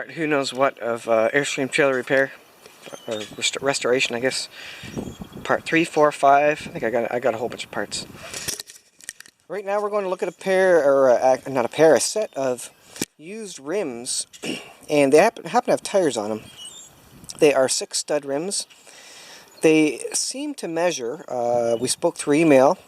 part who knows what of Airstream trailer repair, or restoration, I guess. Part 3, 4, 5. I think I got a whole bunch of parts. Right now we're going to look at a pair, or not a pair, a set of used rims, and they happen to have tires on them. They are 6 stud rims. They seem to measure. We spoke through email,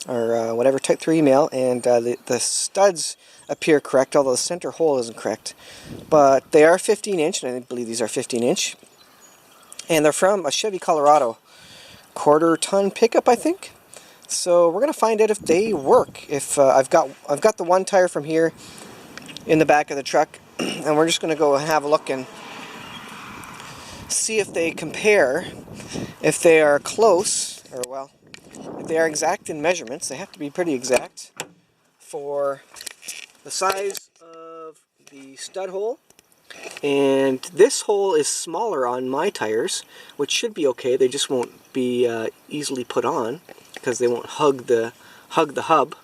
or whatever, type through email, and the studs appear correct, although the center hole isn't correct. But they are 15-inch, and I believe these are 15-inch. And they're from a Chevy Colorado quarter-ton pickup, I think. So we're gonna find out if they work. If I've got the one tire from here in the back of the truck, and we're just gonna go have a look and see if they compare, if they are close, or well, if they are exact in measurements. They have to be pretty exact for the size of the stud hole. And this hole is smaller on my tires, which should be okay. They just won't be easily put on because they won't hug the hub.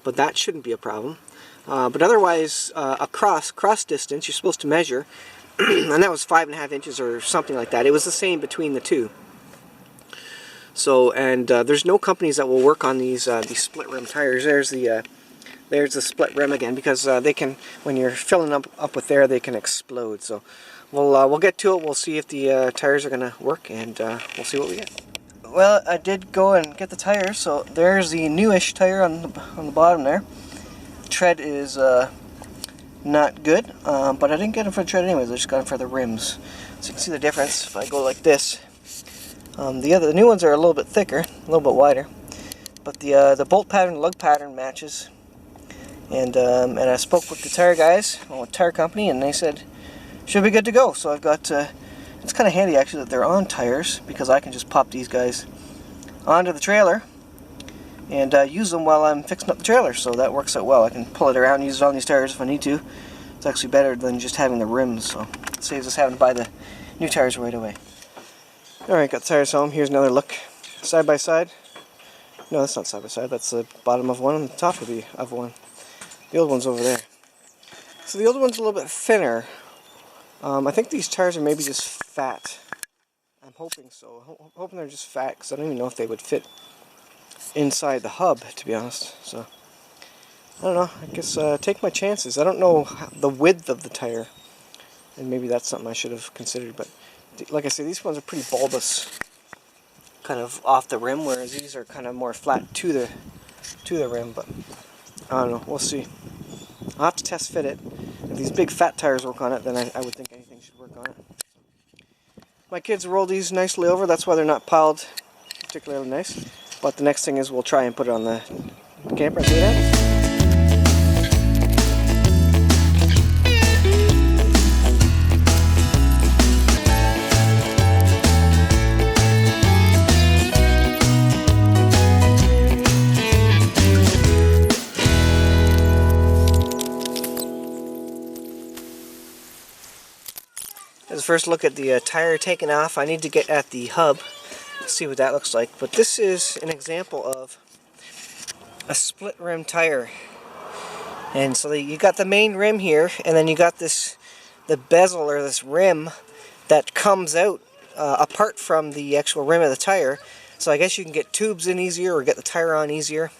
But that shouldn't be a problem. But otherwise, cross distance, you're supposed to measure, and that was 5.5 inches or something like that. It was the same between the two. So, and there's no companies that will work on these split rim tires. There's the split rim again, because they can, when you're filling up with air, they can explode. So we'll get to it. We'll see if the tires are going to work, and we'll see what we get. Well, I did go and get the tires. So there's the newish tire on the bottom there. Tread is not good, but I didn't get them for the tread anyways. I just got them for the rims. So you can see the difference if I go like this. The new ones are a little bit thicker, a little bit wider, but the bolt pattern, lug pattern matches. And I spoke with the tire guys, with tire company, and they said should be good to go. So I've got it's kind of handy actually that they're on tires, because I can just pop these guys onto the trailer and use them while I'm fixing up the trailer. So that works out well. I can pull it around and use it on these tires if I need to. It's actually better than just having the rims, so it saves us having to buy the new tires right away. Alright, got the tires home. Here's another look side by side. No, that's not side by side. That's the bottom of one and the top of one. The old one's over there. So the old one's a little bit thinner. I think these tires are maybe just fat. I'm hoping so. I'm hoping they're just fat, because I don't even know if they would fit inside the hub, to be honest. So I don't know. I guess take my chances. I don't know the width of the tire, and maybe that's something I should have considered. But like I say, these ones are pretty bulbous, kind of off the rim, whereas these are kind of more flat to the rim. But I don't know. We'll see. I'll have to test fit it. If these big fat tires work on it, then I would think anything should work on it. My kids roll these nicely over. That's why they're not piled particularly nice. But the next thing is we'll try and put it on the camper and see what happens. As a first look at the tire taken off, I need to get at the hub, see what that looks like. But this is an example of a split rim tire. And so you got the main rim here, and then you got the bezel, or this rim that comes out apart from the actual rim of the tire. So I guess you can get tubes in easier, or get the tire on easier.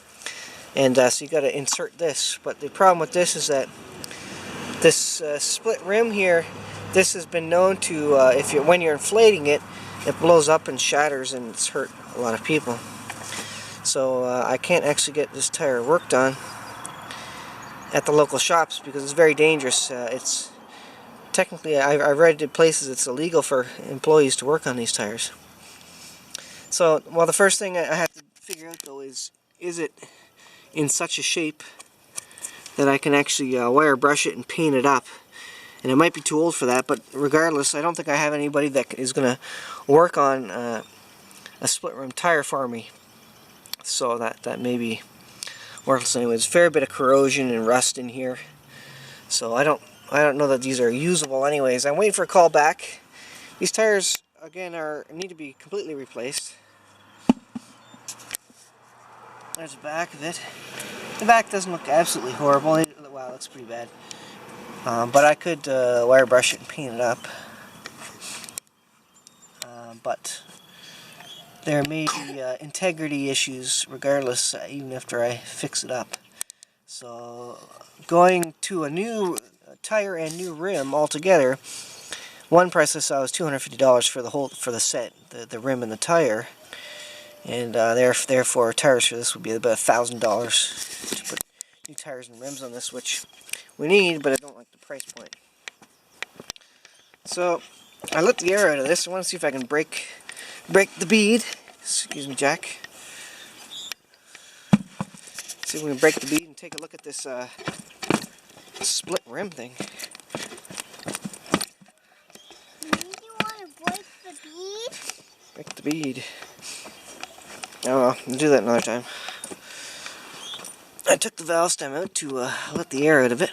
And so you got to insert this. But the problem with this is that this split rim here, this has been known to, when you're inflating it, it blows up and shatters, and it's hurt a lot of people. So I can't actually get this tire worked on at the local shops, because it's very dangerous. It's technically, I've read in places it's illegal for employees to work on these tires. So, well, the first thing I have to figure out though is it in such a shape that I can actually wire brush it and paint it up. And it might be too old for that, but regardless, I don't think I have anybody that is going to work on a split rim tire for me. So that may be worthless anyway. There's a fair bit of corrosion and rust in here. So I don't know that these are usable anyways. I'm waiting for a call back. These tires, again, need to be completely replaced. There's the back of it. The back doesn't look absolutely horrible. Wow, it looks pretty bad. But I could wire brush it and paint it up. But there may be integrity issues regardless, even after I fix it up. So going to a new tire and new rim altogether, one price I saw was $250 for the set, the rim and the tire, and therefore tires for this would be about $1,000 to put new tires and rims on this, which we need, but I don't like the price point. So I let the air out of this. I want to see if I can break the bead. Excuse me, Jack. See if we can break the bead and take a look at this split rim thing. You want to break the bead? Break the bead. Oh well, we'll do that another time. I took the valve stem out to let the air out of it.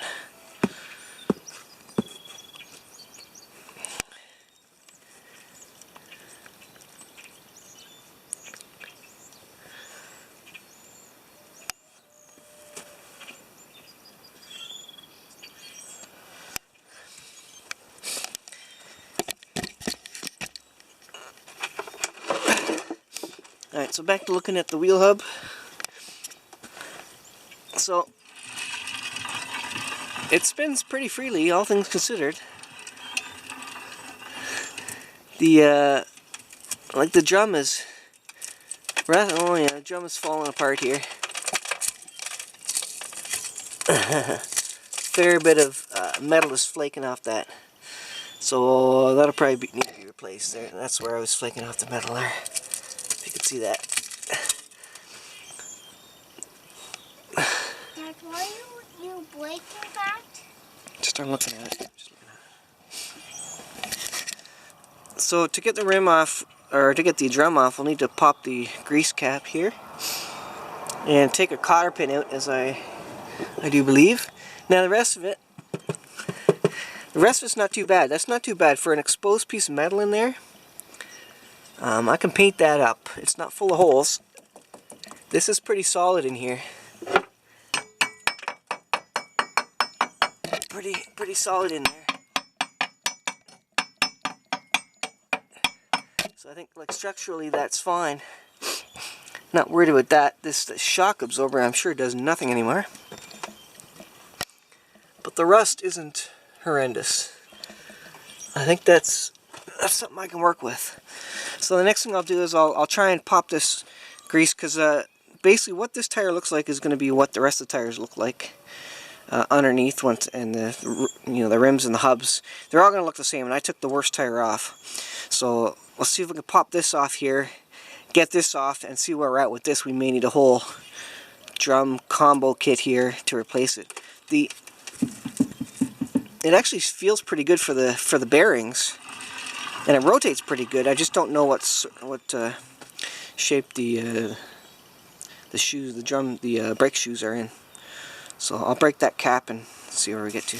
Alright, so back to looking at the wheel hub. So it spins pretty freely, all things considered. The the drum is the drum is falling apart here. Fair bit of metal is flaking off that, so that'll probably need to be replaced. There, that's where I was flaking off the metal there. If you could see that. Dad, why are you breaking that? Just start looking at it. So to get the rim off, or to get the drum off, we'll need to pop the grease cap here and take a cotter pin out, as I do believe. Now the rest of it's not too bad. That's not too bad for an exposed piece of metal in there. I can paint that up. It's not full of holes. This is pretty solid in here. Pretty solid in there. So I think, like, structurally that's fine. Not worried about that. This shock absorber, I'm sure, does nothing anymore. But the rust isn't horrendous. I think that's something I can work with. So the next thing I'll do is I'll try and pop this grease, because basically what this tire looks like is going to be what the rest of the tires look like underneath. Once, and the rims and the hubs, they're all going to look the same. And I took the worst tire off, so let's see if we can pop this off here, get this off, and see where we're at with this. We may need a whole drum combo kit here to replace it. It actually feels pretty good for the bearings, and it rotates pretty good. I just don't know what shape the shoes, the brake shoes are in. So I'll break that cap and see where we get to.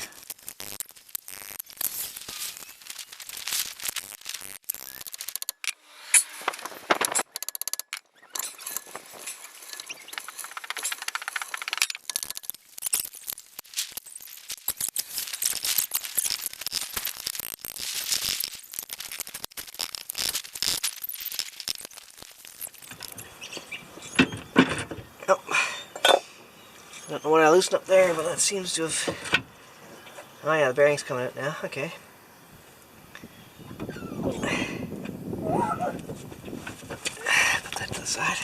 I don't know what I loosened up there, but that seems to have... Oh yeah, the bearing's coming out now. Okay. Put that to the side.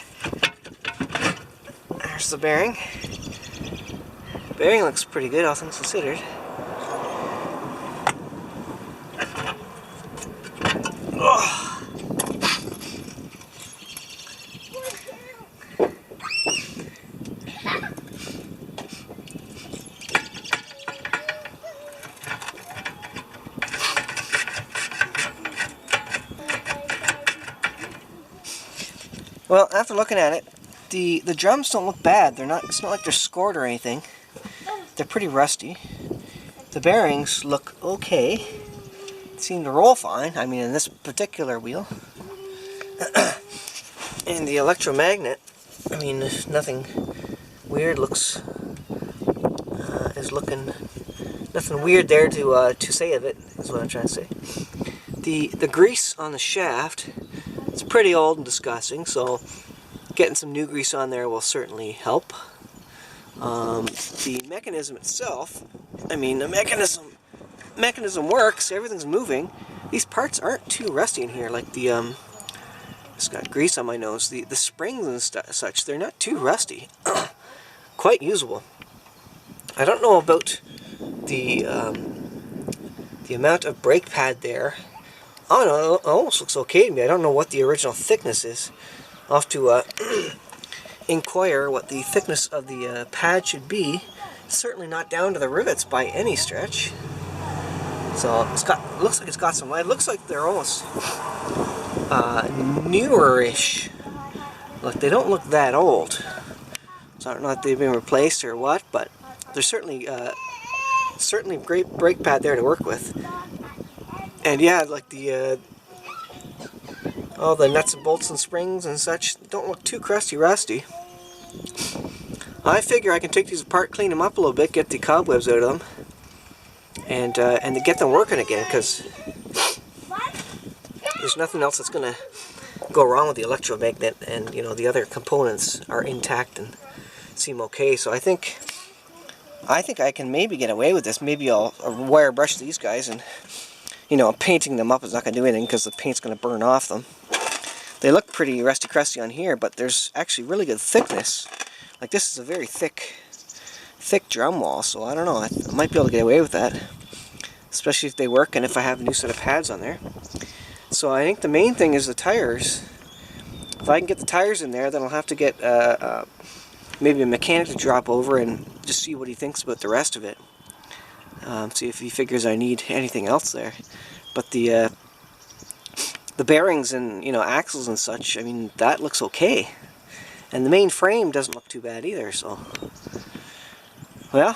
There's the bearing. Bearing looks pretty good, all things considered. Oh. Well, after looking at it, the drums don't look bad. They're not. It's not like they're scored or anything. They're pretty rusty. The bearings look okay. Seem to roll fine. I mean, in this particular wheel. And the ElectroMagnet, I mean, nothing weird. Is looking Nothing weird there to say of it, is what I'm trying to say. The grease on the shaft, it's pretty old and disgusting, so getting some new grease on there will certainly help. The mechanism itself, I mean, the mechanism works, everything's moving. These parts aren't too rusty in here, like it's got grease on my nose. The springs and such, they're not too rusty. Quite usable. I don't know about the amount of brake pad there. Oh no, it almost looks okay to me. I don't know what the original thickness is. I'll have to inquire what the thickness of the pad should be. It's certainly not down to the rivets by any stretch. So looks like it's got some light. It looks like they're almost newer-ish. Look, they don't look that old. So I don't know if they've been replaced or what, but there's certainly great brake pad there to work with. And yeah, like all the nuts and bolts and springs and such don't look too crusty rusty. I figure I can take these apart, clean them up a little bit, get the cobwebs out of them, and to get them working again, because there's nothing else that's going to go wrong with the ElectroMagnet, and you know, the other components are intact and seem okay. So I think I can maybe get away with this. Maybe I'll wire brush these guys, and you know, painting them up is not going to do anything because the paint's going to burn off them. They look pretty rusty crusty on here, but there's actually really good thickness. Like, this is a very thick drum wall, so I don't know, I might be able to get away with that, especially if they work and if I have a new set of pads on there. So I think the main thing is the tires. If I can get the tires in there, then I'll have to get maybe a mechanic to drop over and just see what he thinks about the rest of it. See if he figures I need anything else there. But the bearings and, you know, axles and such, I mean, that looks okay. And the main frame doesn't look too bad either, so well,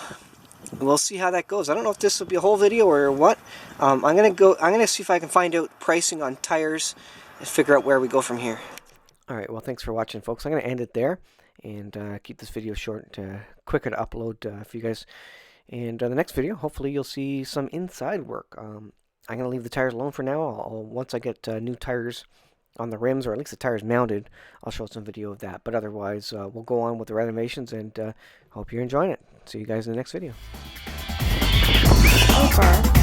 we'll see how that goes. I don't know if this will be a whole video or what. I'm gonna see if I can find out pricing on tires and figure out where we go from here. Alright, well, thanks for watching, folks. I'm gonna end it there and keep this video short, quicker to upload for you guys. And the next video, hopefully you'll see some inside work. I'm going to leave the tires alone for now. Once I get new tires on the rims, or at least the tires mounted, I'll show some video of that. But otherwise, we'll go on with the renovations, and hope you're enjoying it. See you guys in the next video. Over.